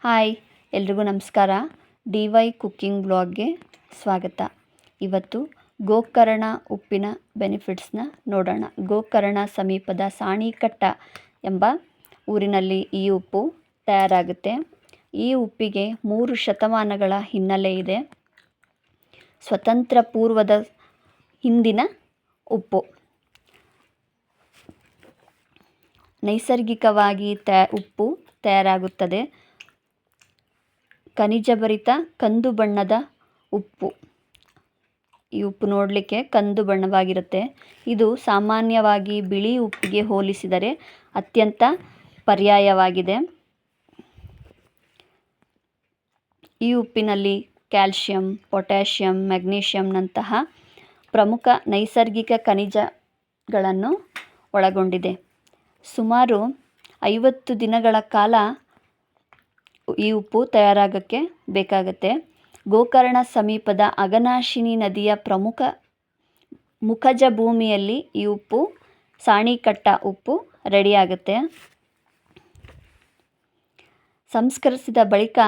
Hi ಎಲ್ರಿಗೂ ನಮಸ್ಕಾರ. DY cooking ಬ್ಲಾಗ್ಗೆ ಸ್ವಾಗತ. ಇವತ್ತು ಗೋಕರ್ಣ ಉಪ್ಪಿನ ಬೆನಿಫಿಟ್ಸ್ನ ನೋಡೋಣ. ಗೋಕರ್ಣ ಸಮೀಪದ ಸಾಣಿಕಟ್ಟ ಎಂಬ ಊರಿನಲ್ಲಿ ಈ ಉಪ್ಪು ತಯಾರಾಗುತ್ತೆ. ಈ ಉಪ್ಪಿಗೆ 3 ಶತಮಾನಗಳ ಹಿನ್ನೆಲೆ ಇದೆ. ಸ್ವತಂತ್ರ ಪೂರ್ವದ ಹಿಂದಿನ ಉಪ್ಪು. ನೈಸರ್ಗಿಕವಾಗಿ ಉಪ್ಪು ತಯಾರಾಗುತ್ತದೆ. ಖನಿಜಭರಿತ ಕಂದು ಬಣ್ಣದ ಉಪ್ಪು. ಈ ಉಪ್ಪು ನೋಡಲಿಕ್ಕೆ ಕಂದು ಬಣ್ಣವಾಗಿರುತ್ತೆ. ಇದು ಸಾಮಾನ್ಯವಾಗಿ ಬಿಳಿ ಉಪ್ಪಿಗೆ ಹೋಲಿಸಿದರೆ ಅತ್ಯಂತ ಪರ್ಯಾಯವಾಗಿದೆ. ಈ ಉಪ್ಪಿನಲ್ಲಿ ಕ್ಯಾಲ್ಶಿಯಂ, ಪೊಟ್ಯಾಷಿಯಂ, ಮೆಗ್ನೀಷಿಯಂನಂತಹ ಪ್ರಮುಖ ನೈಸರ್ಗಿಕ ಖನಿಜಗಳನ್ನು ಒಳಗೊಂಡಿದೆ. ಸುಮಾರು 50 ದಿನಗಳ ಕಾಲ ಈ ಉಪ್ಪು ತಯಾರಾಗಕ್ಕೆ ಬೇಕಾಗುತ್ತೆ. ಗೋಕರ್ಣ ಸಮೀಪದ ಅಘನಾಶಿನಿ ನದಿಯ ಪ್ರಮುಖ ಮುಖಜ ಭೂಮಿಯಲ್ಲಿ ಈ ಉಪ್ಪು, ಸಾಣಿಕಟ್ಟ ಉಪ್ಪು ರೆಡಿಯಾಗುತ್ತೆ. ಸಂಸ್ಕರಿಸಿದ ಬಳಿಕ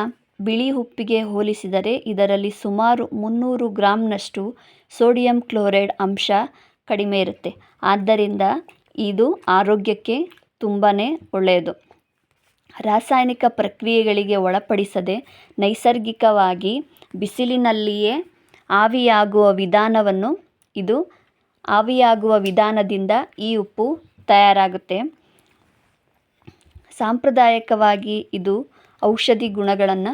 ಬಿಳಿ ಉಪ್ಪಿಗೆ ಹೋಲಿಸಿದರೆ ಇದರಲ್ಲಿ ಸುಮಾರು 300 ಗ್ರಾಂನಷ್ಟು ಸೋಡಿಯಂ ಕ್ಲೋರೈಡ್ ಅಂಶ ಕಡಿಮೆ ಇರುತ್ತೆ. ಆದ್ದರಿಂದ ಇದು ಆರೋಗ್ಯಕ್ಕೆ ತುಂಬಾ ಒಳ್ಳೆಯದು. ರಾಸಾಯನಿಕ ಪ್ರಕ್ರಿಯೆಗಳಿಗೆ ಒಳಪಡಿಸದೆ ನೈಸರ್ಗಿಕವಾಗಿ ಬಿಸಿಲಿನಲ್ಲಿಯೇ ಆವಿಯಾಗುವ ವಿಧಾನದಿಂದ ಈ ಉಪ್ಪು ತಯಾರಾಗುತ್ತೆ. ಸಾಂಪ್ರದಾಯಿಕವಾಗಿ ಇದು ಔಷಧಿ ಗುಣಗಳನ್ನು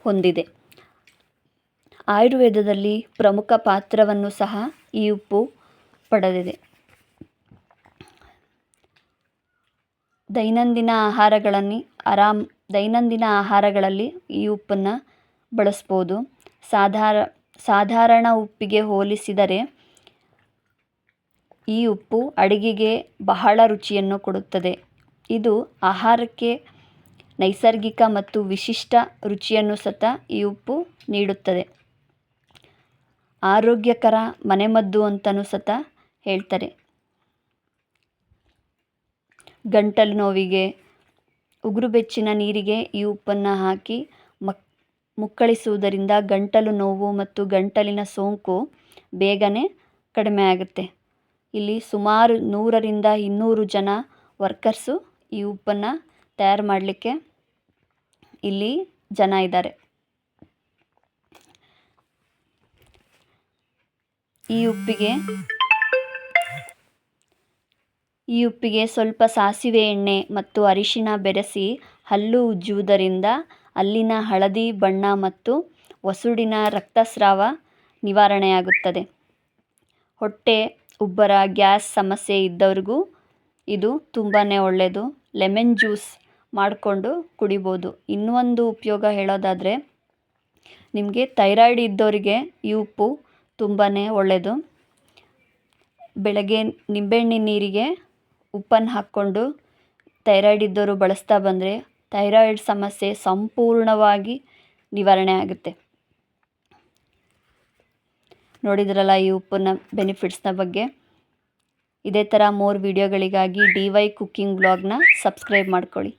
ಹೊಂದಿದೆ. ಆಯುರ್ವೇದದಲ್ಲಿ ಪ್ರಮುಖ ಪಾತ್ರವನ್ನು ಸಹ ಈ ಉಪ್ಪು ಪಡೆದಿದೆ. ದೈನಂದಿನ ಆಹಾರಗಳಲ್ಲಿ ಈ ಉಪ್ಪನ್ನು ಬಳಸ್ಬೋದು. ಸಾಧಾರಣ ಉಪ್ಪಿಗೆ ಹೋಲಿಸಿದರೆ ಈ ಉಪ್ಪು ಅಡಿಗೆಗೆ ಬಹಳ ರುಚಿಯನ್ನು ಕೊಡುತ್ತದೆ. ಇದು ಆಹಾರಕ್ಕೆ ನೈಸರ್ಗಿಕ ಮತ್ತು ವಿಶಿಷ್ಟ ರುಚಿಯನ್ನು ಸತ ಈ ಉಪ್ಪು ನೀಡುತ್ತದೆ. ಆರೋಗ್ಯಕರ ಮನೆಮದ್ದು ಅಂತಲೂ ಸತ ಹೇಳ್ತಾರೆ. ಗಂಟಲು ನೋವಿಗೆ, ಉಗುರು ಬೆಚ್ಚನ ನೀರಿಗೆ ಈ ಉಪ್ಪನ್ನು ಹಾಕಿ ಮುಕ್ಕಳಿಸುವುದರಿಂದ ಗಂಟಲು ನೋವು ಮತ್ತು ಗಂಟಲಿನ ಸೋಂಕು ಬೇಗನೆ ಕಡಿಮೆ ಆಗುತ್ತೆ. ಇಲ್ಲಿ ಸುಮಾರು 100ರಿಂದ 200 ಜನ ವರ್ಕರ್ಸು ಈ ಉಪ್ಪನ್ನು ತಯಾರು ಮಾಡಲಿಕ್ಕೆ ಇಲ್ಲಿ ಜನ ಇದ್ದಾರೆ. ಈ ಉಪ್ಪಿಗೆ ಸ್ವಲ್ಪ ಸಾಸಿವೆ ಎಣ್ಣೆ ಮತ್ತು ಅರಿಶಿನ ಬೆರೆಸಿ ಹಲ್ಲು ಉಜ್ಜುವುದರಿಂದ ಹಲ್ಲಿನ ಹಳದಿ ಬಣ್ಣ ಮತ್ತು ಒಸಡಿನ ರಕ್ತಸ್ರಾವ ನಿವಾರಣೆಯಾಗುತ್ತದೆ. ಹೊಟ್ಟೆ ಉಬ್ಬರ, ಗ್ಯಾಸ್ ಸಮಸ್ಯೆ ಇದ್ದವ್ರಿಗೂ ಇದು ತುಂಬಾ ಒಳ್ಳೆಯದು. ಲೆಮನ್ ಜ್ಯೂಸ್ ಮಾಡಿಕೊಂಡು ಕುಡಿಬೋದು. ಇನ್ನೊಂದು ಉಪಯೋಗ ಹೇಳೋದಾದರೆ, ನಿಮಗೆ ಥೈರಾಯ್ಡ್ ಇದ್ದವರಿಗೆ ಈ ಉಪ್ಪು ತುಂಬಾ ಒಳ್ಳೆಯದು. ಬೆಳಗ್ಗೆ ನಿಂಬೆಹಣ್ಣಿನ ನೀರಿಗೆ ಉಪ್ಪನ್ನು ಹಾಕ್ಕೊಂಡು ಥೈರಾಯ್ಡ್ ಇದ್ದವರು ಬಳಸ್ತಾ ಬಂದರೆ ಥೈರಾಯ್ಡ್ ಸಮಸ್ಯೆ ಸಂಪೂರ್ಣವಾಗಿ ನಿವಾರಣೆ ಆಗುತ್ತೆ. ನೋಡಿದ್ರಲ್ಲ ಈ ಉಪ್ಪಿನ ಬೆನಿಫಿಟ್ಸ್ನ ಬಗ್ಗೆ. ಇದೇ ಥರ ಮೋರ್ ವಿಡಿಯೋಗಳಿಗಾಗಿ DY ಕುಕ್ಕಿಂಗ್ ಬ್ಲಾಗ್ನ ಸಬ್ಸ್ಕ್ರೈಬ್ ಮಾಡ್ಕೊಳ್ಳಿ.